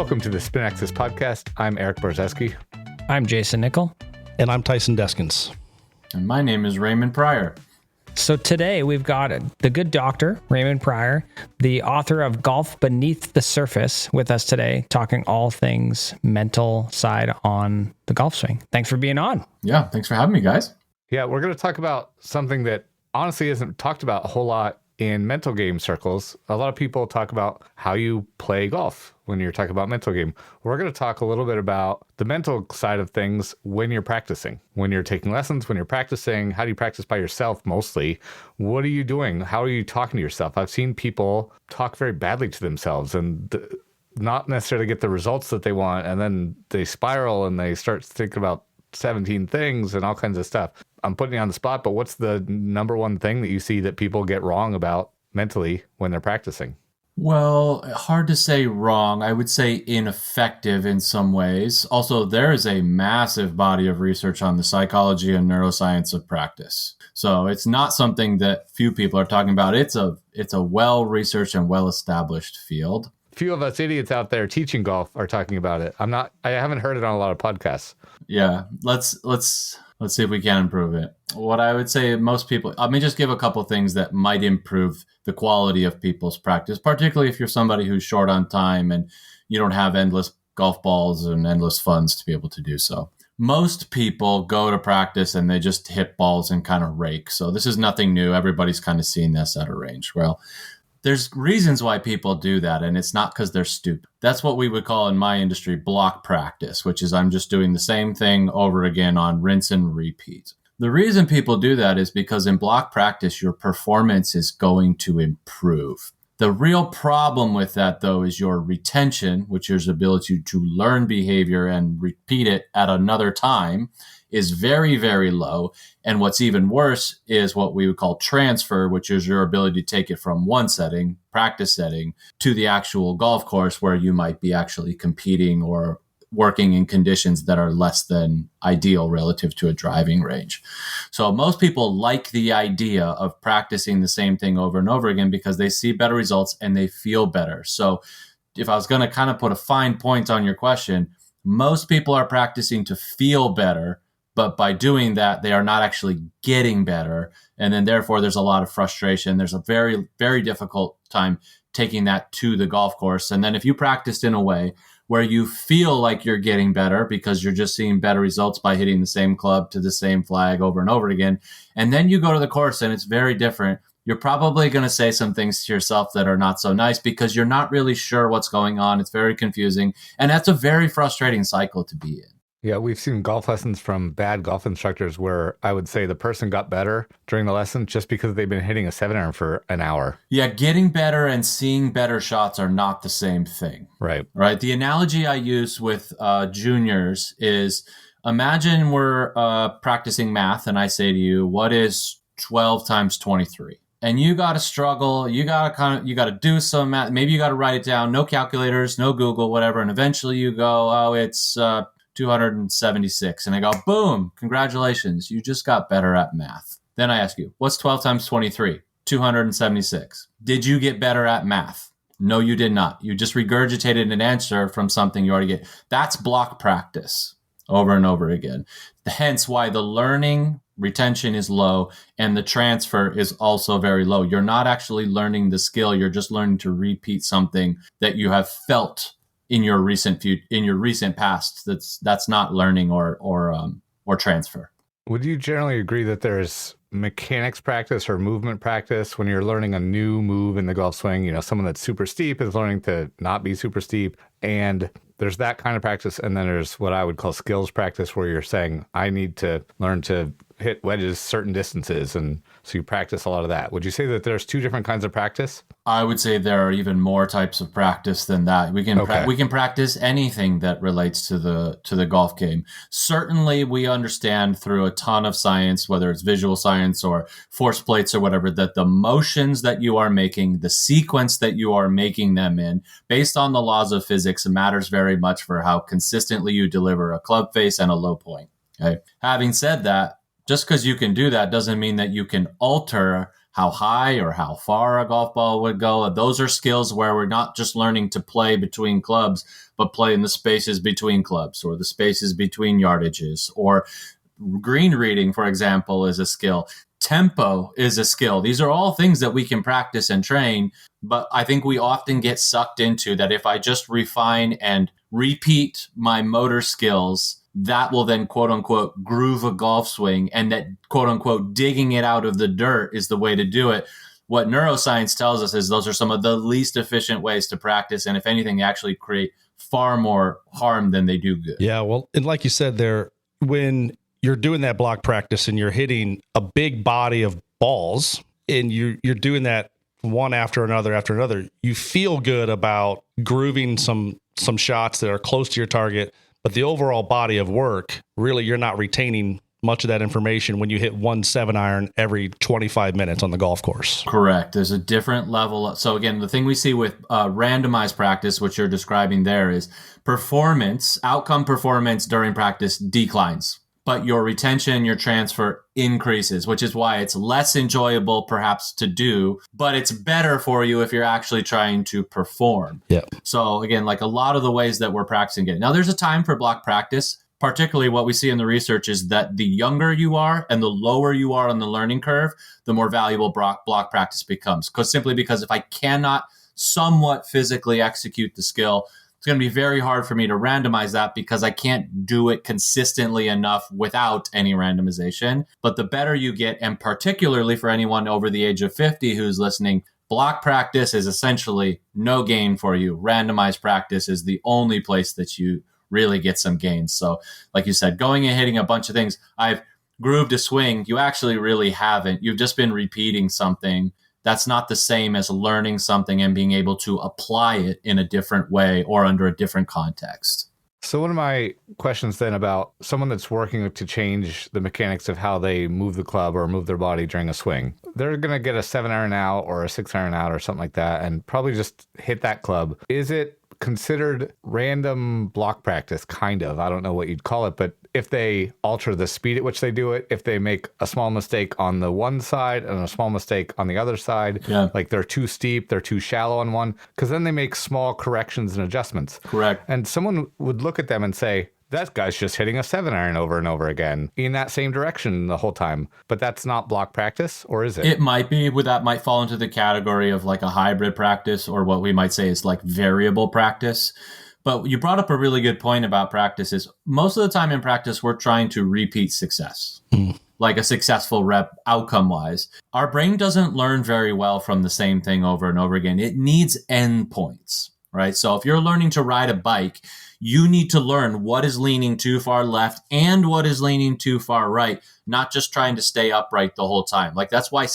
Welcome to the Spin Axis podcast. I'm Erik Barzeski. I'm Jayson Nickol. And I'm Tyson Deskins. And my name is Raymond Pryor. So today we've got the good doctor, Raymond Pryor, the author of Golf Beneath the Surface, with us today, talking all things mental side on the golf swing. Thanks for being on. Yeah, thanks for having me, guys. Yeah, we're going to talk about something that honestly isn't talked about a whole lot in mental game circles. A lot of people talk about how you play golf when you're talking about mental game. We're going to talk a little bit about the mental side of things when you're practicing, when you're taking lessons, when you're practicing. How do you practice by yourself mostly? What are you doing? How are you talking to yourself? I've seen people talk very badly to themselves and not necessarily get the results that they want. And then they spiral and they start thinking about 17 things and all kinds of stuff. I'm putting you on the spot, but what's the number one thing that you see that people get wrong about mentally when they're practicing? Well, hard to say wrong. I would say ineffective in some ways. Also, there is a massive body of research on the psychology and neuroscience of practice. So it's not something that few people are talking about. It's a well-researched and well-established field. Few of us idiots out there teaching golf are talking about it. I haven't heard it on a lot of podcasts. Yeah, let's see if we can improve it. What I would say, most people, let me just give a couple things that might improve the quality of people's practice, particularly if you're somebody who's short on time and you don't have endless golf balls and endless funds to be able to do so. Most people go to practice and they just hit balls and kind of rake. So this is nothing new. Everybody's kind of seen this at a range. Well, there's reasons why people do that, and it's not because they're stupid. That's what we would call in my industry block practice, which is I'm just doing the same thing over again on rinse and repeat. The reason people do that is because in block practice, your performance is going to improve. The real problem with that, though, is your retention, which is the ability to learn behavior and repeat it at another time, is very, very low. And what's even worse is what we would call transfer, which is your ability to take it from one setting, practice setting, to the actual golf course where you might be actually competing or working in conditions that are less than ideal relative to a driving range. So most people like the idea of practicing the same thing over and over again because they see better results and they feel better. So if I was going to kind of put a fine point on your question, most people are practicing to feel better, but by doing that, they are not actually getting better. And then therefore, there's a lot of frustration. There's a very, very difficult time taking that to the golf course. And then if you practiced in a way where you feel like you're getting better because you're just seeing better results by hitting the same club to the same flag over and over again, and then you go to the course and it's very different, you're probably going to say some things to yourself that are not so nice because you're not really sure what's going on. It's very confusing. And that's a very frustrating cycle to be in. Yeah, we've seen golf lessons from bad golf instructors where I would say the person got better during the lesson just because they've been hitting a 7-iron for an hour. Yeah, getting better and seeing better shots are not the same thing. Right. The analogy I use with juniors is imagine we're practicing math and I say to you, what is 12 times 23? And you got to struggle. You got to do some math. Maybe you got to write it down. No calculators, no Google, whatever. And eventually you go, oh, it's 276. And I go, boom, congratulations. You just got better at math. Then I ask you, what's 12 times 23? 276. Did you get better at math? No, you did not. You just regurgitated an answer from something you already get. That's block practice over and over again. Hence why the learning retention is low and the transfer is also very low. You're not actually learning the skill. You're just learning to repeat something that you have felt in your recent past. That's not learning or transfer. Would you generally agree that there's mechanics practice or movement practice when you're learning a new move in the golf swing? You know, someone that's super steep is learning to not be super steep, and there's that kind of practice. And then there's what I would call skills practice, where you're saying, I need to learn to hit wedges certain distances, and so you practice a lot of that. Would you say that there's two different kinds of practice? I would say there are even more types of practice than that. We can practice anything that relates to the golf game. Certainly, we understand through a ton of science, whether it's visual science or force plates or whatever, that the motions that you are making, the sequence that you are making them in, based on the laws of physics, matters very much for how consistently you deliver a club face and a low point. Okay. Having said that, just because you can do that doesn't mean that you can alter how high or how far a golf ball would go. Those are skills where we're not just learning to play between clubs, but play in the spaces between clubs or the spaces between yardages. Or green reading, for example, is a skill. Tempo is a skill. These are all things that we can practice and train, but I think we often get sucked into that if I just refine and repeat my motor skills, that will then quote unquote groove a golf swing, and that quote unquote digging it out of the dirt is the way to do it. What neuroscience tells us is those are some of the least efficient ways to practice, and if anything, they actually create far more harm than they do good. Yeah, well, and like you said there, when you're doing that block practice and you're hitting a big body of balls and you're doing that one after another, you feel good about grooving some shots that are close to your target, but the overall body of work, really, you're not retaining much of that information when you hit 1 7-iron every 25 minutes on the golf course. Correct. There's a different level. So again, the thing we see with randomized practice, which you're describing there, is outcome performance during practice declines, but your retention, your transfer increases, which is why it's less enjoyable perhaps to do, but it's better for you if you're actually trying to perform. Yeah. So again, like a lot of the ways that we're practicing it. Now there's a time for block practice. Particularly what we see in the research is that the younger you are and the lower you are on the learning curve, the more valuable block practice becomes. Simply because if I cannot somewhat physically execute the skill, it's going to be very hard for me to randomize that because I can't do it consistently enough without any randomization. But the better you get, and particularly for anyone over the age of 50 who's listening, block practice is essentially no gain for you. Randomized practice is the only place that you really get some gains. So like you said, going and hitting a bunch of things, I've grooved a swing. You actually really haven't. You've just been repeating something. That's not the same as learning something and being able to apply it in a different way or under a different context. So one of my questions then about someone that's working to change the mechanics of how they move the club or move their body during a swing, they're going to get a 7-iron out or a 6-iron out or something like that and probably just hit that club. Is it considered random block practice? Kind of. I don't know what you'd call it, but if they alter the speed at which they do it, if they make a small mistake on the one side and a small mistake on the other side, like they're too steep, they're too shallow on one, because then they make small corrections and adjustments. Correct. And someone would look at them and say, that guy's just hitting a 7-iron over and over again in that same direction the whole time. But that's not block practice, or is it? It might be. That might fall into the category of like a hybrid practice, or what we might say is like variable practice. But you brought up a really good point about practice is most of the time in practice, we're trying to repeat success, like a successful rep outcome-wise. Our brain doesn't learn very well from the same thing over and over again. It needs endpoints, right? So if you're learning to ride a bike, you need to learn what is leaning too far left and what is leaning too far right, not just trying to stay upright the whole time. Like that's why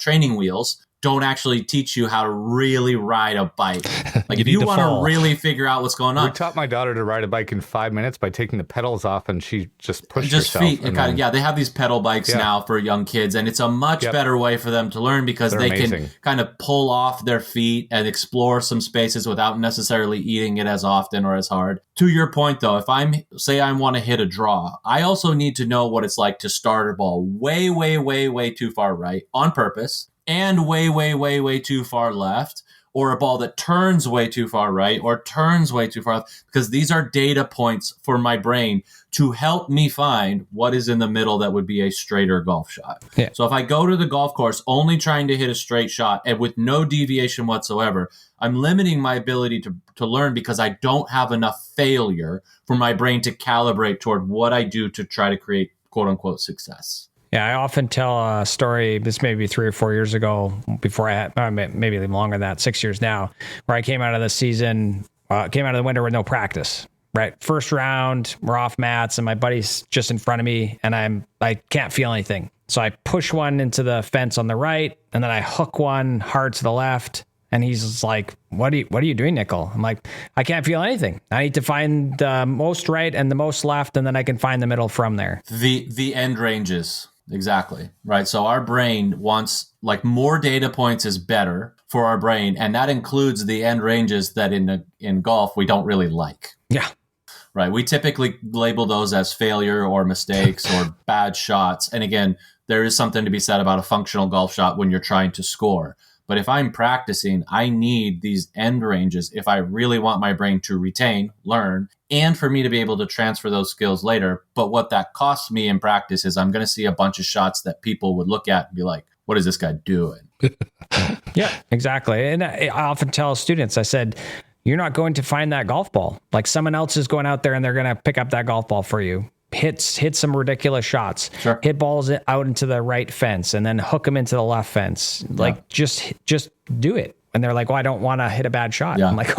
training wheels don't actually teach you how to really ride a bike. Like if you want to really figure out what's going on. We taught my daughter to ride a bike in 5 minutes by taking the pedals off, and she just pushed herself. Feet. They have these pedal bikes now for young kids, and it's a much better way for them to learn because they can kind of pull off their feet and explore some spaces without necessarily eating it as often or as hard. To your point, though, if I want to hit a draw, I also need to know what it's like to start a ball way, way, way, way too far right on purpose, and way, way, way, way too far left, or a ball that turns way too far right or turns way too far left, because these are data points for my brain to help me find what is in the middle that would be a straighter golf shot. Yeah. So if I go to the golf course only trying to hit a straight shot and with no deviation whatsoever, I'm limiting my ability to learn because I don't have enough failure for my brain to calibrate toward what I do to try to create quote unquote success. Yeah, I often tell a story, this may be 3 or 4 years ago, before I had, maybe even longer than that, 6 years now, where I came out of the season, came out of the winter with no practice, right? First round, we're off mats, and my buddy's just in front of me, and I can't feel anything. So I push one into the fence on the right, and then I hook one hard to the left, and he's just like, what are you doing, Nickol? I'm like, I can't feel anything. I need to find the most right and the most left, and then I can find the middle from there. The end ranges. Exactly. Right. So our brain wants like more data points is better for our brain. And that includes the end ranges that in golf, we don't really like. Yeah. Right. We typically label those as failure or mistakes or bad shots. And again, there is something to be said about a functional golf shot when you're trying to score. But if I'm practicing, I need these end ranges if I really want my brain to retain, learn, and for me to be able to transfer those skills later. But what that costs me in practice is I'm going to see a bunch of shots that people would look at and be like, what is this guy doing? Yeah, exactly. And I often tell students, I said, you're not going to find that golf ball. Like someone else is going out there and they're going to pick up that golf ball for you. Hit some ridiculous shots. Sure. Hit balls out into the right fence and then hook them into the left fence. Like just do it. And they're like, well, I don't want to hit a bad shot. Yeah. I'm like,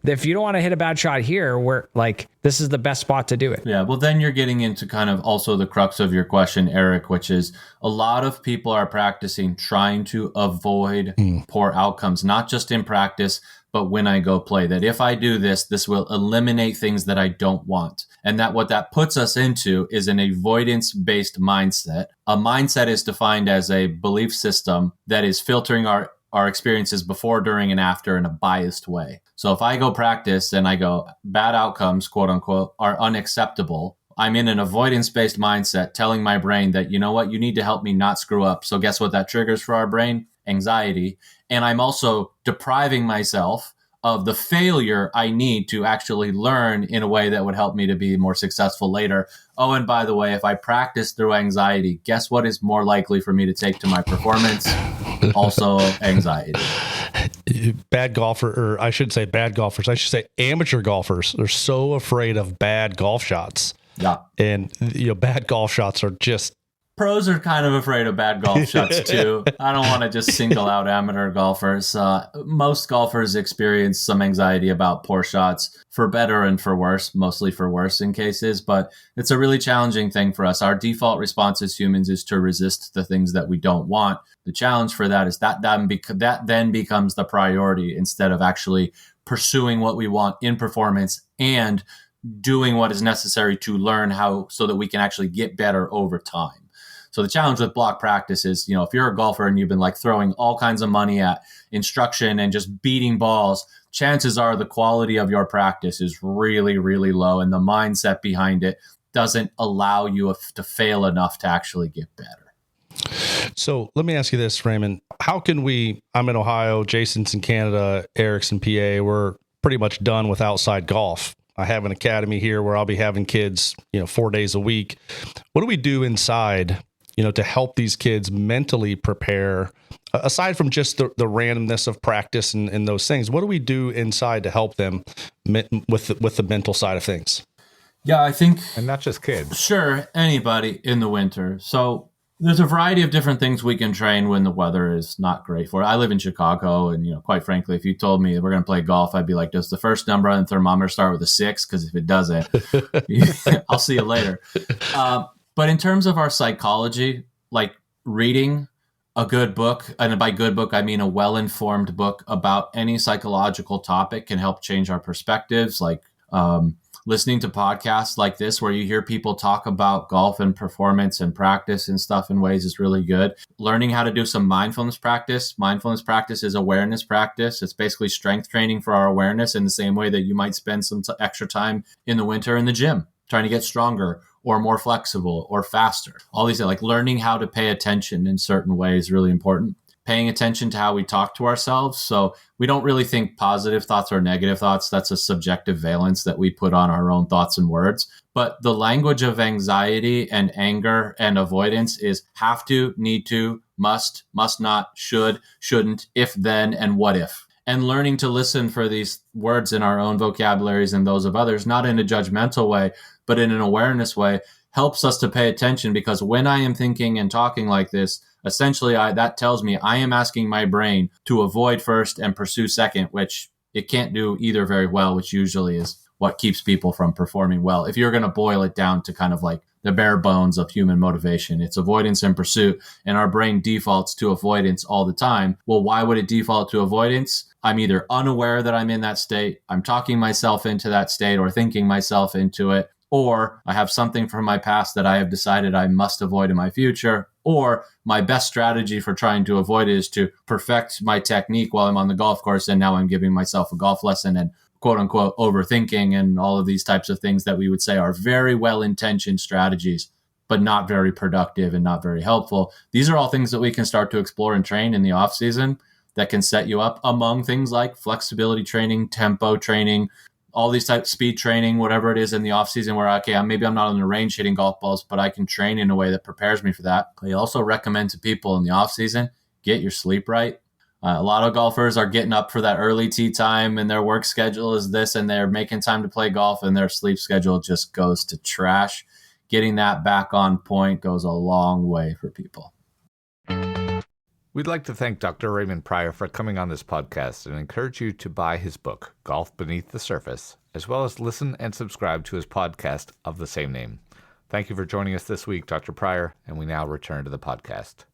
if you don't want to hit a bad shot here, we're like, this is the best spot to do it. Yeah. Well, then you're getting into kind of also the crux of your question, Erik, which is a lot of people are practicing trying to avoid poor outcomes, not just in practice, but when I go play, that if I do this, this will eliminate things that I don't want. And that what that puts us into is an avoidance-based mindset. A mindset is defined as a belief system that is filtering our experiences before, during, and after in a biased way. So if I go practice and I go, bad outcomes, quote unquote, are unacceptable, I'm in an avoidance-based mindset telling my brain that, you know what, you need to help me not screw up. So guess what that triggers for our brain? Anxiety. And I'm also depriving myself of the failure I need to actually learn in a way that would help me to be more successful later. Oh, and by the way, if I practice through anxiety, guess what is more likely for me to take to my performance? Also anxiety. Bad golfer, or I should say bad golfers. I should say amateur golfers. They're so afraid of bad golf shots. Yeah. And bad golf shots are just. Pros are kind of afraid of bad golf shots too. I don't want to just single out amateur golfers. Most golfers experience some anxiety about poor shots, for better and for worse, mostly for worse in cases, but it's a really challenging thing for us. Our default response as humans is to resist the things that we don't want. The challenge for that is that then becomes the priority instead of actually pursuing what we want in performance and doing what is necessary to learn how so that we can actually get better over time. So the challenge with block practice is, if you're a golfer and you've been like throwing all kinds of money at instruction and just beating balls, chances are the quality of your practice is really, really low. And the mindset behind it doesn't allow you to fail enough to actually get better. So let me ask you this, Raymond. How can I'm in Ohio, Jayson's in Canada, Erik's in PA. We're pretty much done with outside golf. I have an academy here where I'll be having kids, 4 days a week. What do we do inside, to help these kids mentally prepare, aside from just the randomness of practice and those things? What do we do inside to help them with the mental side of things? Yeah, I think... And not just kids. Sure, anybody in the winter. So there's a variety of different things we can train when the weather is not great for it. I live in Chicago, and quite frankly, if you told me we're going to play golf, I'd be like, does the first number on the thermometer start with a 6? Because if it doesn't, I'll see you later. But in terms of our psychology, like reading a good book, and by good book, I mean a well-informed book about any psychological topic can help change our perspectives, like listening to podcasts like this, where you hear people talk about golf and performance and practice and stuff in ways is really good. Learning how to do some mindfulness practice. Mindfulness practice is awareness practice. It's basically strength training for our awareness in the same way that you might spend some extra time in the winter in the gym, trying to get stronger or more flexible or faster. All these, like learning how to pay attention in certain ways is really important. Paying attention to how we talk to ourselves. So we don't really think positive thoughts or negative thoughts. That's a subjective valence that we put on our own thoughts and words. But the language of anxiety and anger and avoidance is have to, need to, must not, should, shouldn't, if, then, and what if. And learning to listen for these words in our own vocabularies and those of others, not in a judgmental way, but in an awareness way, helps us to pay attention, because when I am thinking and talking like this, essentially that tells me I am asking my brain to avoid first and pursue second, which it can't do either very well, which usually is what keeps people from performing well. If you're going to boil it down to kind of like the bare bones of human motivation, it's avoidance and pursuit, and our brain defaults to avoidance all the time. Well, why would it default to avoidance? I'm either unaware that I'm in that state, I'm talking myself into that state or thinking myself into it, or I have something from my past that I have decided I must avoid in my future, or my best strategy for trying to avoid it is to perfect my technique while I'm on the golf course, and now I'm giving myself a golf lesson and quote unquote overthinking and all of these types of things that we would say are very well-intentioned strategies, but not very productive and not very helpful. These are all things that we can start to explore and train in the off season that can set you up among things like flexibility training, tempo training, all these types, speed training, whatever it is in the off season where, okay, maybe I'm not on the range hitting golf balls, but I can train in a way that prepares me for that. I also recommend to people in the off season, get your sleep right. A lot of golfers are getting up for that early tee time and their work schedule is this, and they're making time to play golf and their sleep schedule just goes to trash. Getting that back on point goes a long way for people. We'd like to thank Dr. Raymond Pryor for coming on this podcast and encourage you to buy his book, Golf Beneath the Surface, as well as listen and subscribe to his podcast of the same name. Thank you for joining us this week, Dr. Pryor, and we now return to the podcast.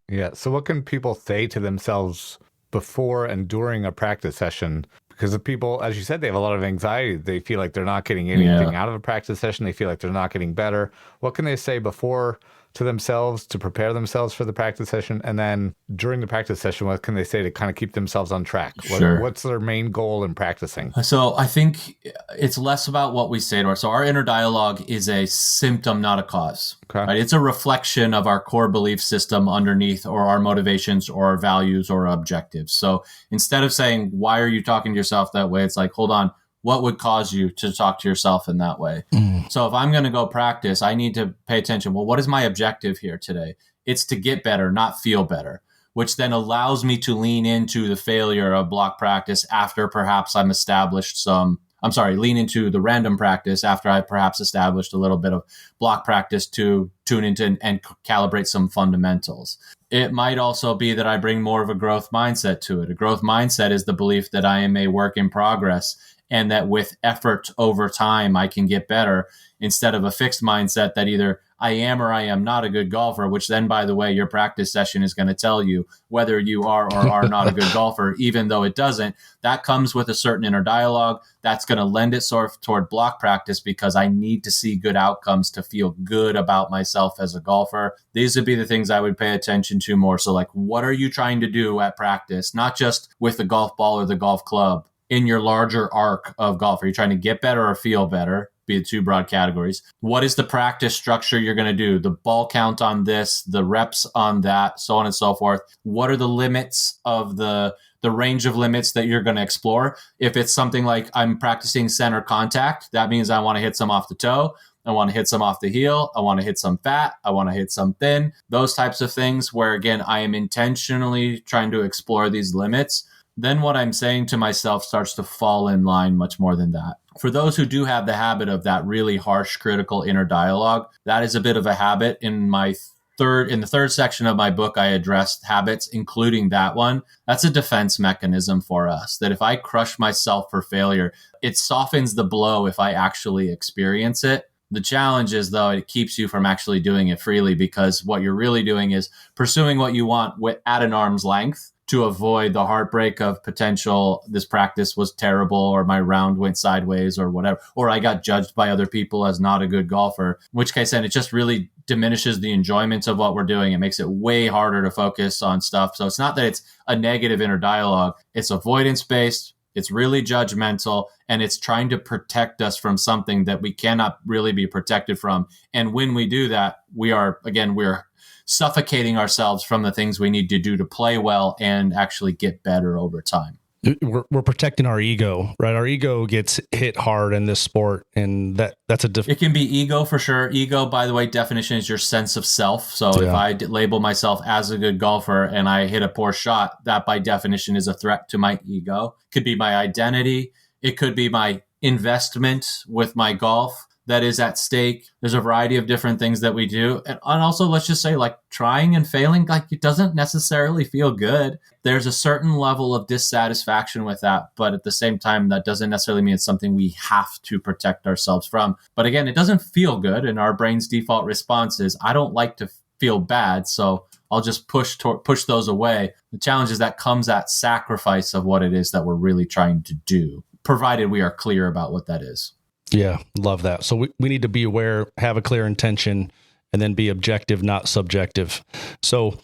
Yeah, so what can people say to themselves before and during a practice session? Because the people, as you said, they have a lot of anxiety. They feel like they're not getting anything out of a practice session. They feel like they're not getting better. What can they say before to themselves to prepare themselves for the practice session? And then during the practice session, what can they say to kind of keep themselves on track? Sure. What's their main goal in practicing? So I think it's less about what we say to ourselves. So our inner dialogue is a symptom, not a cause. Okay. Right? It's a reflection of our core belief system underneath, or our motivations or our values or our objectives. So instead of saying, why are you talking to yourself that way? It's like, hold on, what would cause you to talk to yourself in that way? So if I'm going to go practice, I need to pay attention. Well, what is my objective here today? It's to get better, not feel better, which then allows me to lean into the failure of block practice after perhaps lean into the random practice after I perhaps established a little bit of block practice to tune into and calibrate some fundamentals. It might also be that I bring more of a growth mindset to it. A growth mindset is the belief that I am a work in progress and that with effort over time, I can get better, instead of a fixed mindset that either I am or I am not a good golfer, which then, by the way, your practice session is going to tell you whether you are or are not a good golfer, even though it doesn't. That comes with a certain inner dialogue. That's going to lend itself toward block practice because I need to see good outcomes to feel good about myself as a golfer. These would be the things I would pay attention to more. So like, what are you trying to do at practice? Not just with the golf ball or the golf club. In your larger arc of golf, are you trying to get better or feel better? Be the two broad categories. What is the practice structure you're going to do? The ball count on this, the reps on that, so on and so forth. What are the limits of the range of limits that you're going to explore? If it's something like I'm practicing center contact, that means I want to hit some off the toe. I want to hit some off the heel. I want to hit some fat. I want to hit some thin. Those types of things where, again, I am intentionally trying to explore these limits. Then what I'm saying to myself starts to fall in line much more than that. For those who do have the habit of that really harsh, critical inner dialogue, that is a bit of a habit. In the third section of my book, I addressed habits, including that one. That's a defense mechanism for us, that if I crush myself for failure, it softens the blow if I actually experience it. The challenge is, though, it keeps you from actually doing it freely, because what you're really doing is pursuing what you want at an arm's length, to avoid the heartbreak of potential, this practice was terrible, or my round went sideways, or whatever, or I got judged by other people as not a good golfer, in which case then it just really diminishes the enjoyment of what we're doing. It makes it way harder to focus on stuff. So it's not that it's a negative inner dialogue, it's avoidance-based, it's really judgmental, and it's trying to protect us from something that we cannot really be protected from. And when we do that, we're suffocating ourselves from the things we need to do to play well and actually get better over time. We're protecting our ego, right? Our ego gets hit hard in this sport, and that's it can be ego for sure. Ego, by the way, definition is your sense of self. So if I label myself as a good golfer and I hit a poor shot, that by definition is a threat to my ego. It could be my identity. It could be my investment with my golf that is at stake. There's a variety of different things that we do. And also, let's just say, like, trying and failing, like, it doesn't necessarily feel good. There's a certain level of dissatisfaction with that. But at the same time, that doesn't necessarily mean it's something we have to protect ourselves from. But again, it doesn't feel good. And our brain's default response is, I don't like to feel bad, so I'll just push those away. The challenge is that comes at sacrifice of what it is that we're really trying to do, provided we are clear about what that is. Yeah, love that. So we need to be aware, have a clear intention, and then be objective, not subjective. So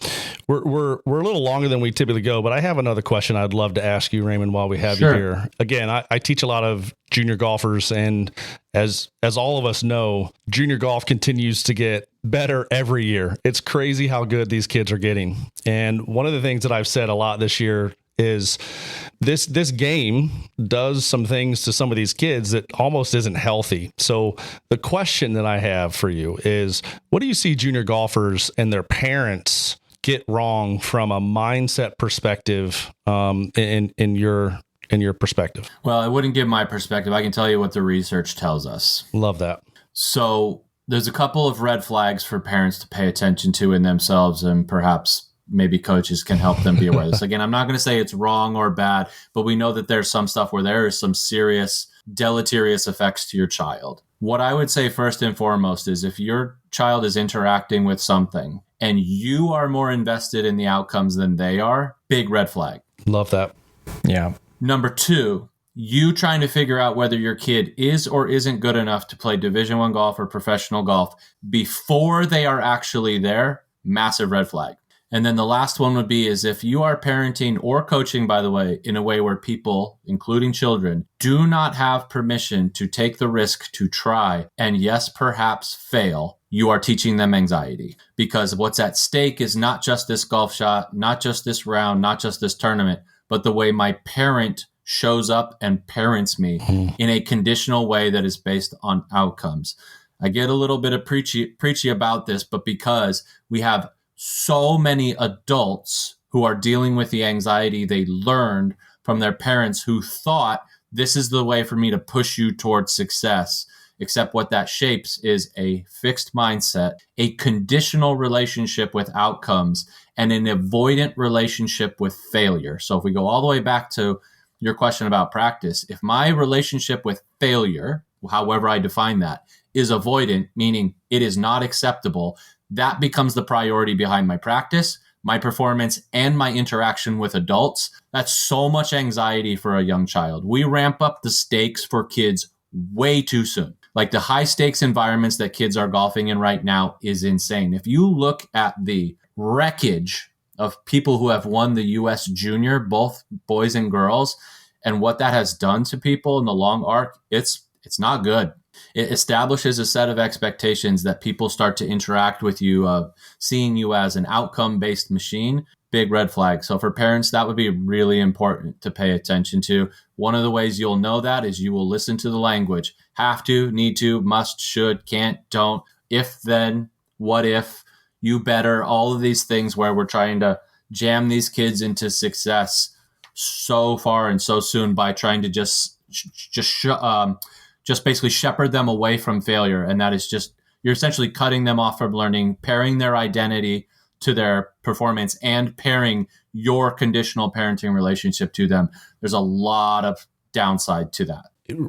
We're a little longer than we typically go, but I have another question I'd love to ask you, Raymond, while we have you here. Again, I teach a lot of junior golfers, and as all of us know, junior golf continues to get better every year. It's crazy how good these kids are getting. And one of the things that I've said a lot this year is this game does some things to some of these kids that almost isn't healthy. So the question that I have for you is, what do you see junior golfers and their parents get wrong from a mindset perspective, in your perspective? Well, I wouldn't give my perspective. I can tell you what the research tells us. Love that. So there's a couple of red flags for parents to pay attention to in themselves, and perhaps maybe coaches can help them be aware of this. Again, I'm not going to say it's wrong or bad, but we know that there's some stuff where there is some serious deleterious effects to your child. What I would say first and foremost is if your child is interacting with something and you are more invested in the outcomes than they are, big red flag. Love that. Yeah. Number two, you trying to figure out whether your kid is or isn't good enough to play Division I golf or professional golf before they are actually there, massive red flag. And then the last one would be is if you are parenting or coaching, by the way, in a way where people, including children, do not have permission to take the risk to try and yes, perhaps fail, you are teaching them anxiety. Because what's at stake is not just this golf shot, not just this round, not just this tournament, but the way my parent shows up and parents me in a conditional way that is based on outcomes. I get a little bit of preachy about this, but because we have so many adults who are dealing with the anxiety they learned from their parents who thought this is the way for me to push you towards success. Except what that shapes is a fixed mindset, a conditional relationship with outcomes, and an avoidant relationship with failure. So if we go all the way back to your question about practice, if my relationship with failure, however I define that, is avoidant, meaning it is not acceptable, that becomes the priority behind my practice, my performance, and my interaction with adults. That's so much anxiety for a young child. We ramp up the stakes for kids way too soon. Like the high stakes environments that kids are golfing in right now is insane. If you look at the wreckage of people who have won the U.S. Junior, both boys and girls, and what that has done to people in the long arc, it's not good. It establishes a set of expectations that people start to interact with you, seeing you as an outcome-based machine. Big red flag. So for parents, that would be really important to pay attention to. One of the ways you'll know that is you will listen to the language. Have to, need to, must, should, can't, don't, if, then, what if, you better, all of these things where we're trying to jam these kids into success so far and so soon by trying to just basically shepherd them away from failure. And that is just, you're essentially cutting them off from learning, pairing their identity to their performance and pairing your conditional parenting relationship to them. There's a lot of downside to that.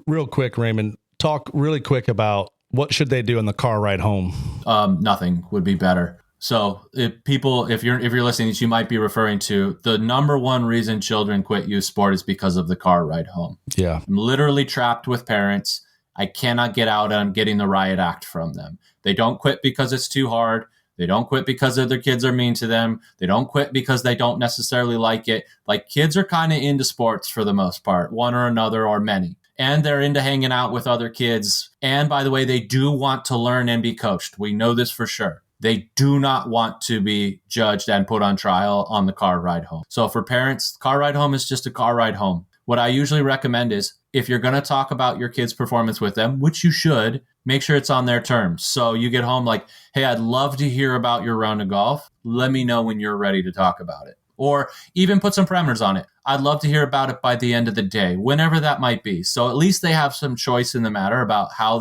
Real quick, Raymond, talk really quick about what should they do in the car ride home? Nothing would be better. So if you're listening, you might be referring to the number one reason children quit youth sport is because of the car ride home. Yeah. I'm literally trapped with parents. I cannot get out and I'm getting the riot act from them. They don't quit because it's too hard. They don't quit because other kids are mean to them. They don't quit because they don't necessarily like it. Like kids are kind of into sports for the most part, one or another or many. And they're into hanging out with other kids. And by the way, they do want to learn and be coached. We know this for sure. They do not want to be judged and put on trial on the car ride home. So for parents, car ride home is just a car ride home. What I usually recommend is if you're going to talk about your kid's performance with them, which you should, make sure it's on their terms. So you get home like, hey, I'd love to hear about your round of golf. Let me know when you're ready to talk about it. Or even put some parameters on it. I'd love to hear about it by the end of the day, whenever that might be. So at least they have some choice in the matter about how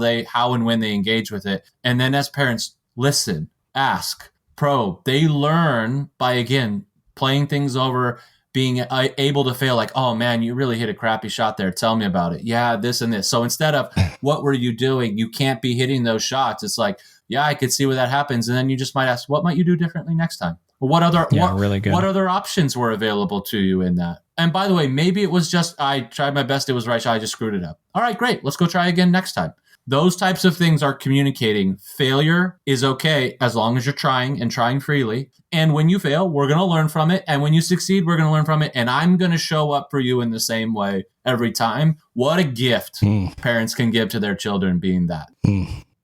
and when they engage with it. And then as parents, listen, ask, probe. They learn by, again, playing things over, being able to fail like, oh man, you really hit a crappy shot there. Tell me about it. Yeah, this and this. So instead of what were you doing? You can't be hitting those shots. It's like, yeah, I could see where that happens. And then you just might ask, what might you do differently next time? Or what other options were available to you in that? And by the way, maybe it was just, I tried my best. It was right. I just screwed it up. All right, great. Let's go try again next time. Those types of things are communicating. Failure is okay as long as you're trying and trying freely. And when you fail, we're going to learn from it. And when you succeed, we're going to learn from it. And I'm going to show up for you in the same way every time. What a gift parents can give to their children being that.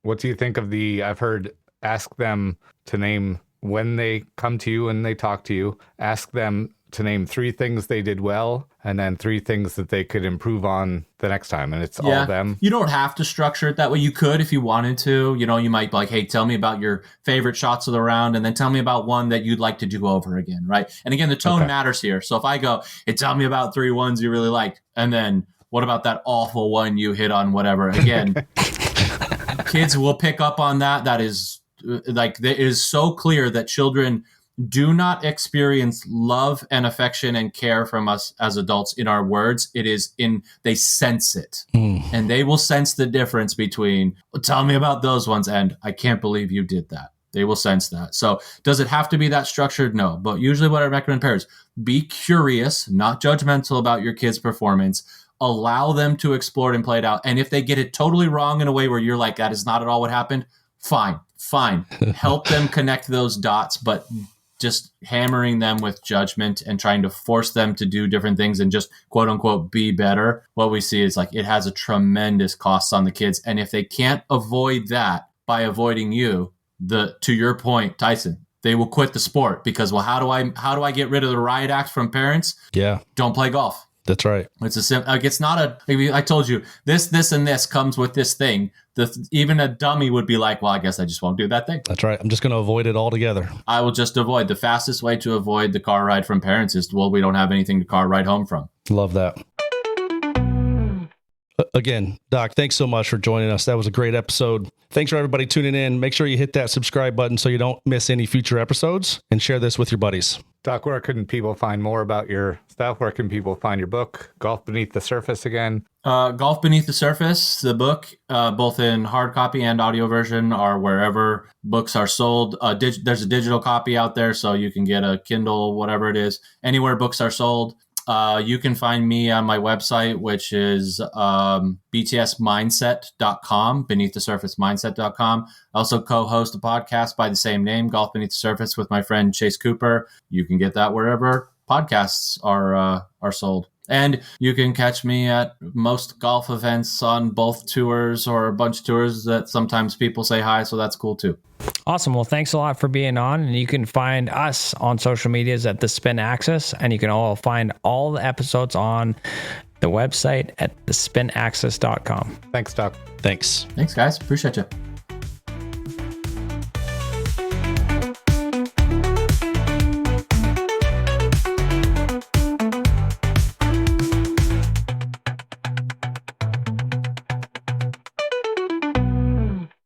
What do you think of I've heard, ask them to name, when they come to you and they talk to you, ask them to name 3 things they did well and then 3 things that they could improve on the next time. And it's all them. You don't have to structure it that way. You could if you wanted to. You know, you might be like, hey, tell me about your favorite shots of the round and then tell me about one that you'd like to do over again, right? And again, the tone matters here. So if I go, hey, tell me about 3 ones you really liked, and then what about that awful one you hit on, whatever. Again, kids will pick up on that. That is like, it is so clear that children do not experience love and affection and care from us as adults in our words. It is they sense it. And they will sense the difference between, well, tell me about those ones, and I can't believe you did that. They will sense that. So does it have to be that structured? No. But usually what I recommend parents, be curious, not judgmental about your kid's performance. Allow them to explore it and play it out. And if they get it totally wrong in a way where you're like, that is not at all what happened, fine. Help them connect those dots, but just hammering them with judgment and trying to force them to do different things and just quote unquote be better. What we see is like, it has a tremendous cost on the kids. And if they can't avoid that by avoiding you, to your point, Tyson, they will quit the sport because, well, how do I get rid of the riot act from parents? Yeah. Don't play golf. That's right. It's not I told you this and this comes with this thing. Even a dummy would be like, well, I guess I just won't do that thing. That's right. I'm just going to avoid it altogether. I will just avoid. The fastest way to avoid the car ride from parents is, well, we don't have anything to car ride home from. Love that. Again, Doc, thanks so much for joining us. That was a great episode. Thanks for everybody tuning in. Make sure you hit that subscribe button so you don't miss any future episodes, and share this with your buddies. Doc, where can people find more about your stuff? Where can people find your book, Golf Beneath the Surface, again? Golf Beneath the Surface, the book, both in hard copy and audio version, are wherever books are sold. There's a digital copy out there, so you can get a Kindle, whatever it is, anywhere books are sold. You can find me on my website, which is btsmindset.com, beneath the surface mindset.com. I also co-host a podcast by the same name, Golf Beneath the Surface, with my friend Chase Cooper. You can get that wherever podcasts are sold. And you can catch me at most golf events on both tours or a bunch of tours that sometimes people say hi, so that's cool too. Awesome. Well, thanks a lot for being on. And you can find us on social medias at The Spin Axis, and you can all find all the episodes on the website at thespinaxis.com. Thanks, Doc. Thanks. Thanks, guys. Appreciate you.